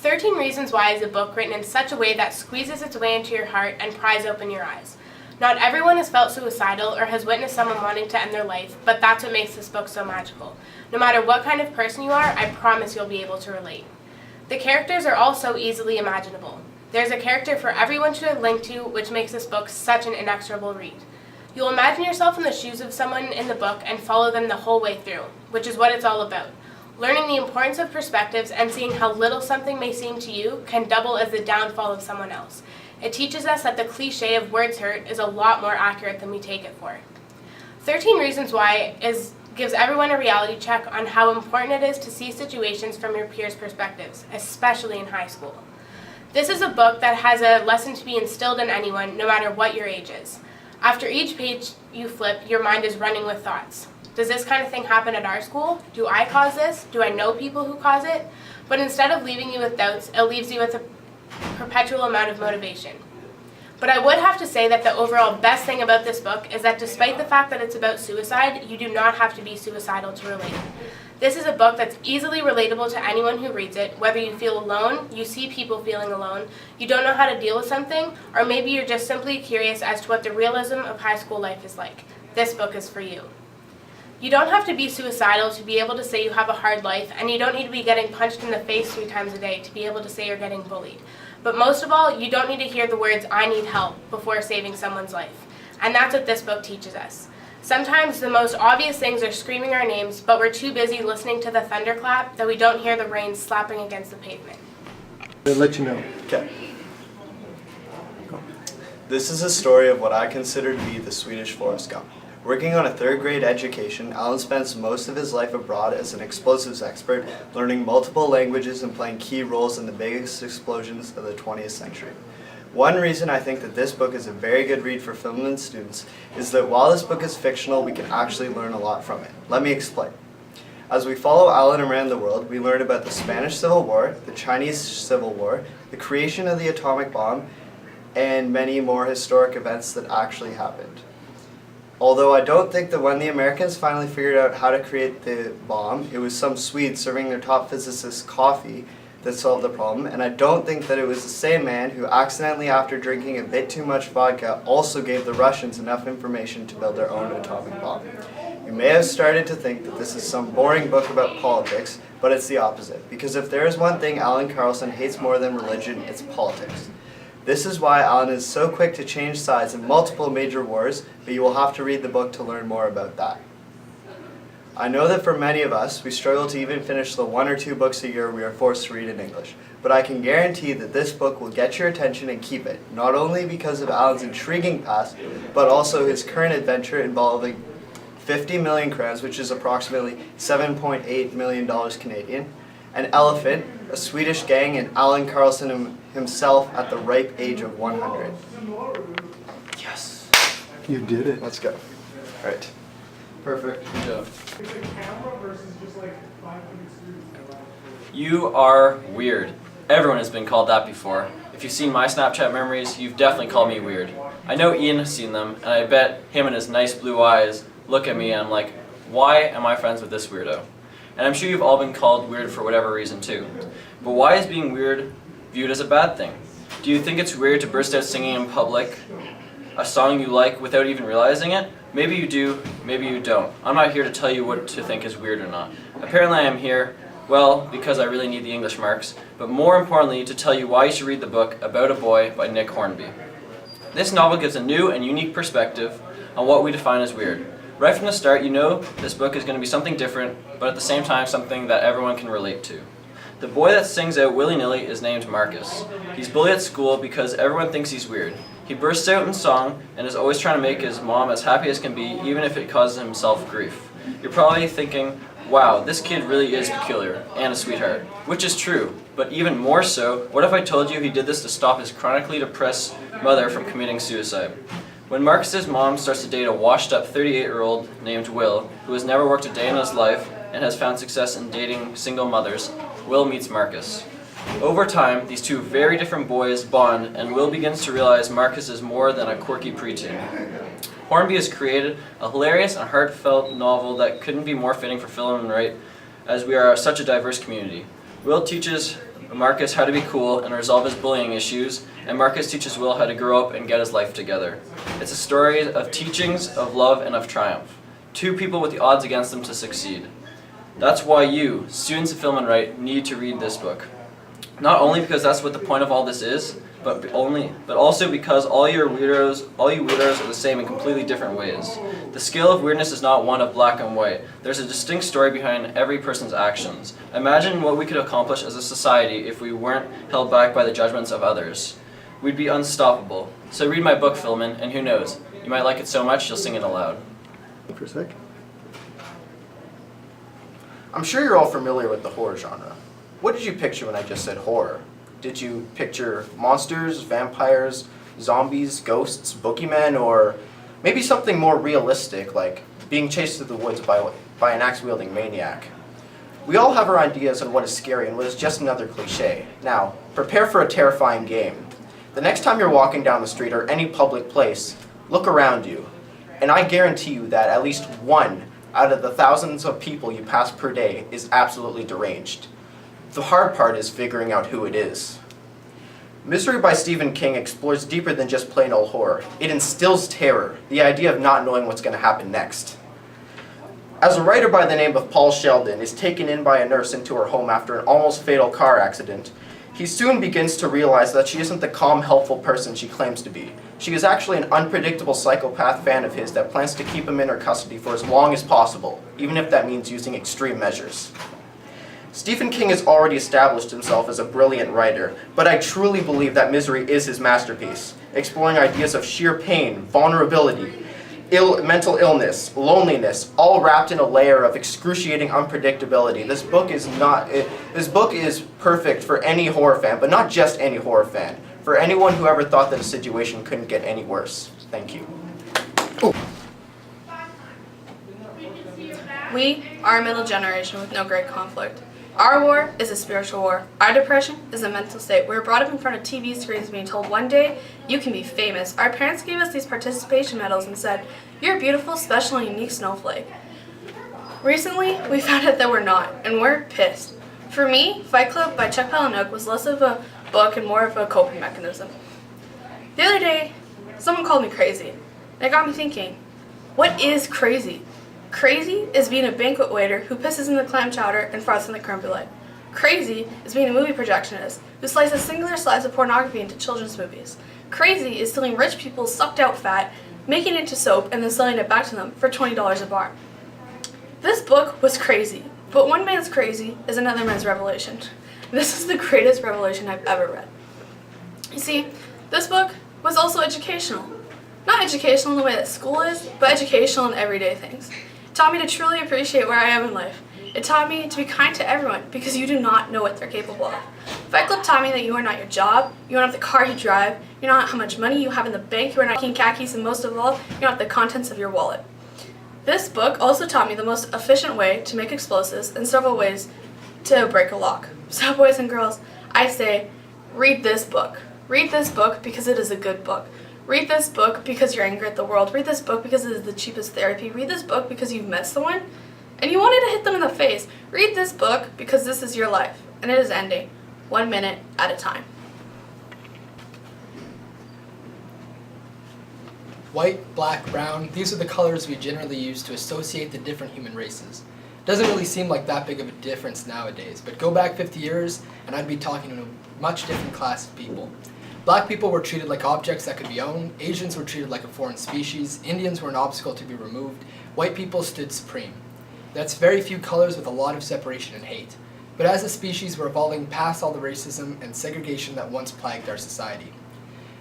13 Reasons Why is a book written in such a way that squeezes its way into your heart and pries open your eyes. Not everyone has felt suicidal or has witnessed someone wanting to end their life, but that's what makes this book so magical. No matter what kind of person you are, I promise you'll be able to relate. The characters are all so easily imaginable. There's a character for everyone to link to, which makes this book such an inexorable read. You'll imagine yourself in the shoes of someone in the book and follow them the whole way through, which is what it's all about. Learning the importance of perspectives and seeing how little something may seem to you can double as the downfall of someone else. It teaches us that the cliche of words hurt is a lot more accurate than we take it for. 13 Reasons Why gives everyone a reality check on how important it is to see situations from your peers' perspectives, especially in high school. This is a book that has a lesson to be instilled in anyone, no matter what your age is. After each page you flip, your mind is running with thoughts. Does this kind of thing happen at our school? Do I cause this? Do I know people who cause it? But instead of leaving you with doubts, it leaves you with a perpetual amount of motivation. But I would have to say that the overall best thing about this book is that despite the fact that it's about suicide, you do not have to be suicidal to relate. This is a book that's easily relatable to anyone who reads it, whether you feel alone, you see people feeling alone, you don't know how to deal with something, or maybe you're just simply curious as to what the realism of high school life is like. This book is for you. You don't have to be suicidal to be able to say you have a hard life, and you don't need to be getting punched in the face 3 times a day to be able to say you're getting bullied. But most of all, you don't need to hear the words, "I need help," before saving someone's life. And that's what this book teaches us. Sometimes the most obvious things are screaming our names, but we're too busy listening to the thunderclap that we don't hear the rain slapping against the pavement. I'll let you know. Okay. This is a story of what I consider to be the Swedish Forrest Gump. Working on a 3rd grade education, Alan spends most of his life abroad as an explosives expert, learning multiple languages and playing key roles in the biggest explosions of the 20th century. One reason I think that this book is a very good read for philemon students is that while this book is fictional, we can actually learn a lot from it. Let me explain. As we follow Alan around the world, we learn about the Spanish Civil War, the Chinese Civil War, the creation of the atomic bomb, and many more historic events that actually happened. Although I don't think that when the Americans finally figured out how to create the bomb, it was some Swedes serving their top physicist coffee that solved the problem, and I don't think that it was the same man who accidentally, after drinking a bit too much vodka, also gave the Russians enough information to build their own atomic bomb. You may have started to think that this is some boring book about politics, but it's the opposite, because if there is one thing Alan Carlson hates more than religion, it's politics. This is why Alan is so quick to change sides in multiple major wars, but you will have to read the book to learn more about that. I know that for many of us, we struggle to even finish the 1 or 2 books a year we are forced to read in English, but I can guarantee that this book will get your attention and keep it, not only because of Alan's intriguing past, but also his current adventure involving 50 million crowns, which is approximately $7.8 million Canadian, an elephant, a Swedish gang, and Alan Carlson himself at the ripe age of 100. Yes! You did it. Let's go. All right. Perfect. Good job. You are weird. Everyone has been called that before. If you've seen my Snapchat memories, you've definitely called me weird. I know Ian has seen them, and I bet him and his nice blue eyes look at me and I'm like, why am I friends with this weirdo? And I'm sure you've all been called weird for whatever reason too. But why is being weird viewed as a bad thing? Do you think it's weird to burst out singing in public a song you like without even realizing it? Maybe you do, maybe you don't. I'm not here to tell you what to think is weird or not. Apparently I am here, well, because I really need the English marks, but more importantly to tell you why you should read the book About a Boy by Nick Hornby. This novel gives a new and unique perspective on what we define as weird. Right from the start, you know this book is going to be something different, but at the same time something that everyone can relate to. The boy that sings out willy-nilly is named Marcus. He's bullied at school because everyone thinks he's weird. He bursts out in song and is always trying to make his mom as happy as can be, even if it causes himself grief. You're probably thinking, wow, this kid really is peculiar and a sweetheart, which is true. But even more so, what if I told you he did this to stop his chronically depressed mother from committing suicide? When Marcus's mom starts to date a washed-up 38-year-old named Will, who has never worked a day in his life and has found success in dating single mothers, Will meets Marcus. Over time, these two very different boys bond, and Will begins to realize Marcus is more than a quirky preteen. Hornby has created a hilarious and heartfelt novel that couldn't be more fitting for Philemon Wright, as we are such a diverse community. Will teaches Marcus how to be cool and resolve his bullying issues, and Marcus teaches Will how to grow up and get his life together. It's a story of teachings, of love, and of triumph. Two people with the odds against them to succeed. That's why you, students of Film and Write, need to read this book. Not only because that's what the point of all this is, but also because all you weirdos are the same in completely different ways. The scale of weirdness is not one of black and white. There's a distinct story behind every person's actions. Imagine what we could accomplish as a society if we weren't held back by the judgments of others. We'd be unstoppable. So read my book, Philemon, and who knows, you might like it so much you'll sing it aloud. For a sec. I'm sure you're all familiar with the horror genre. What did you picture when I just said horror? Did you picture monsters, vampires, zombies, ghosts, boogeymen, or maybe something more realistic like being chased through the woods by an axe-wielding maniac? We all have our ideas on what is scary and what is just another cliche. Now, prepare for a terrifying game. The next time you're walking down the street or any public place, look around you. And I guarantee you that at least one out of the thousands of people you pass per day is absolutely deranged. The hard part is figuring out who it is. Misery by Stephen King explores deeper than just plain old horror. It instills terror, the idea of not knowing what's going to happen next. As a writer by the name of Paul Sheldon is taken in by a nurse into her home after an almost fatal car accident, he soon begins to realize that she isn't the calm, helpful person she claims to be. She is actually an unpredictable psychopath fan of his that plans to keep him in her custody for as long as possible, even if that means using extreme measures. Stephen King has already established himself as a brilliant writer, but I truly believe that Misery is his masterpiece, exploring ideas of sheer pain, vulnerability, mental illness, loneliness, all wrapped in a layer of excruciating unpredictability. This book is perfect for any horror fan, but not just any horror fan. For anyone who ever thought that a situation couldn't get any worse. Thank you. We are a middle generation with no great conflict. Our war is a spiritual war. Our depression is a mental state. We were brought up in front of TV screens being told one day, you can be famous. Our parents gave us these participation medals and said, you're a beautiful, special, and unique snowflake. Recently, we found out that we're not, and we're pissed. For me, Fight Club by Chuck Palahniuk was less of a book and more of a coping mechanism. The other day, someone called me crazy. And it got me thinking, what is crazy? Crazy is being a banquet waiter who pisses in the clam chowder and farts in the creme brulee. Crazy is being a movie projectionist who slices singular slides of pornography into children's movies. Crazy is stealing rich people's sucked out fat, making it into soap, and then selling it back to them for $20 a bar. This book was crazy, but one man's crazy is another man's revelation. This is the greatest revelation I've ever read. You see, this book was also educational. Not educational in the way that school is, but educational in everyday things. It taught me to truly appreciate where I am in life. It taught me to be kind to everyone because you do not know what they're capable of. Fight Club taught me that you are not your job, you are not the car you drive, you're not how much money you have in the bank, you are not king khakis, and most of all, you're not the contents of your wallet. This book also taught me the most efficient way to make explosives and several ways to break a lock. So boys and girls, I say, read this book. Read this book because it is a good book. Read this book because you're angry at the world. Read this book because it is the cheapest therapy. Read this book because you've met someone and you wanted to hit them in the face. Read this book because this is your life and it is ending 1 minute at a time. White, black, brown, these are the colors we generally use to associate the different human races. Doesn't really seem like that big of a difference nowadays, but go back 50 years and I'd be talking to a much different class of people. Black people were treated like objects that could be owned, Asians were treated like a foreign species, Indians were an obstacle to be removed, white people stood supreme. That's very few colors with a lot of separation and hate. But as a species, we're evolving past all the racism and segregation that once plagued our society.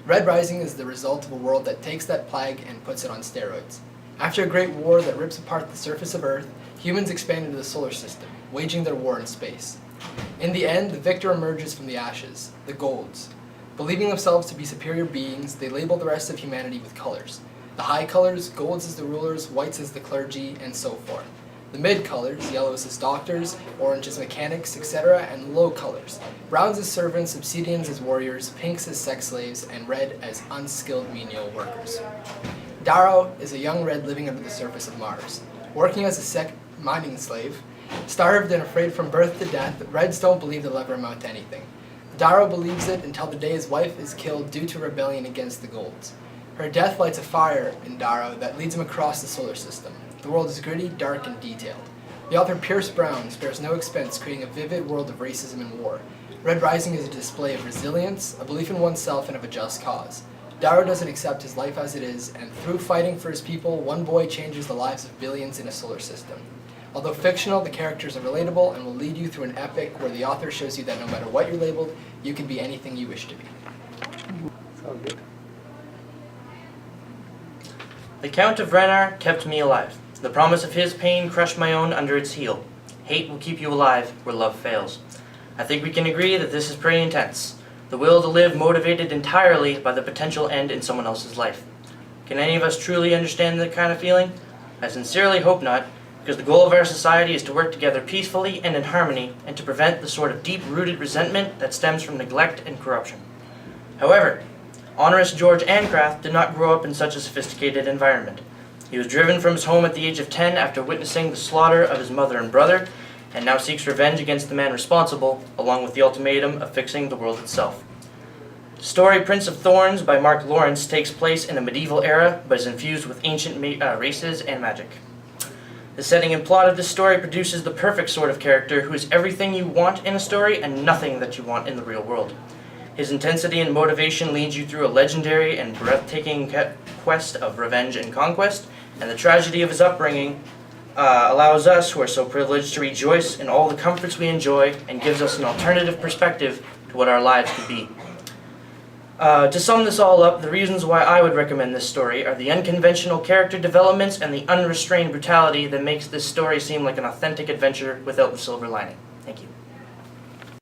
Red Rising is the result of a world that takes that plague and puts it on steroids. After a great war that rips apart the surface of Earth, humans expand into the solar system, waging their war in space. In the end, the victor emerges from the ashes, the golds. Believing themselves to be superior beings, they label the rest of humanity with colors. The high colors, golds as the rulers, whites as the clergy, and so forth. The mid colors, yellows as doctors, orange as mechanics, etc., and low colors, browns as servants, obsidians as warriors, pinks as sex slaves, and red as unskilled menial workers. Darrow is a young red living under the surface of Mars. Working as a mining slave, Starved and afraid from birth to death, Reds don't believe they'll ever amount to anything. Darrow believes it until the day his wife is killed due to rebellion against the Golds. Her death lights a fire in Darrow that leads him across the solar system. The world is gritty, dark, and detailed. The author Pierce Brown spares no expense creating a vivid world of racism and war. Red Rising is a display of resilience, a belief in oneself, and of a just cause. Darrow doesn't accept his life as it is, and through fighting for his people, one boy changes the lives of billions in a solar system. Although fictional, the characters are relatable and will lead you through an epic where the author shows you that no matter what you're labeled, you can be anything you wish to be. Sounds good. The Count of Renar kept me alive. The promise of his pain crushed my own under its heel. Hate will keep you alive where love fails. I think we can agree that this is pretty intense. The will to live motivated entirely by the potential end in someone else's life. Can any of us truly understand that kind of feeling? I sincerely hope not, because the goal of our society is to work together peacefully and in harmony and to prevent the sort of deep-rooted resentment that stems from neglect and corruption. However, Honorous George Ancraft did not grow up in such a sophisticated environment. He was driven from his home at the age of 10 after witnessing the slaughter of his mother and brother, and now seeks revenge against the man responsible, along with the ultimatum of fixing the world itself. The story Prince of Thorns by Mark Lawrence takes place in a medieval era, but is infused with ancient races and magic. The setting and plot of this story produces the perfect sort of character who is everything you want in a story and nothing that you want in the real world. His intensity and motivation leads you through a legendary and breathtaking quest of revenge and conquest, and the tragedy of his upbringing allows us, who are so privileged, to rejoice in all the comforts we enjoy and gives us an alternative perspective to what our lives could be. To sum this all up, the reasons why I would recommend this story are the unconventional character developments and the unrestrained brutality that makes this story seem like an authentic adventure without the silver lining. Thank you.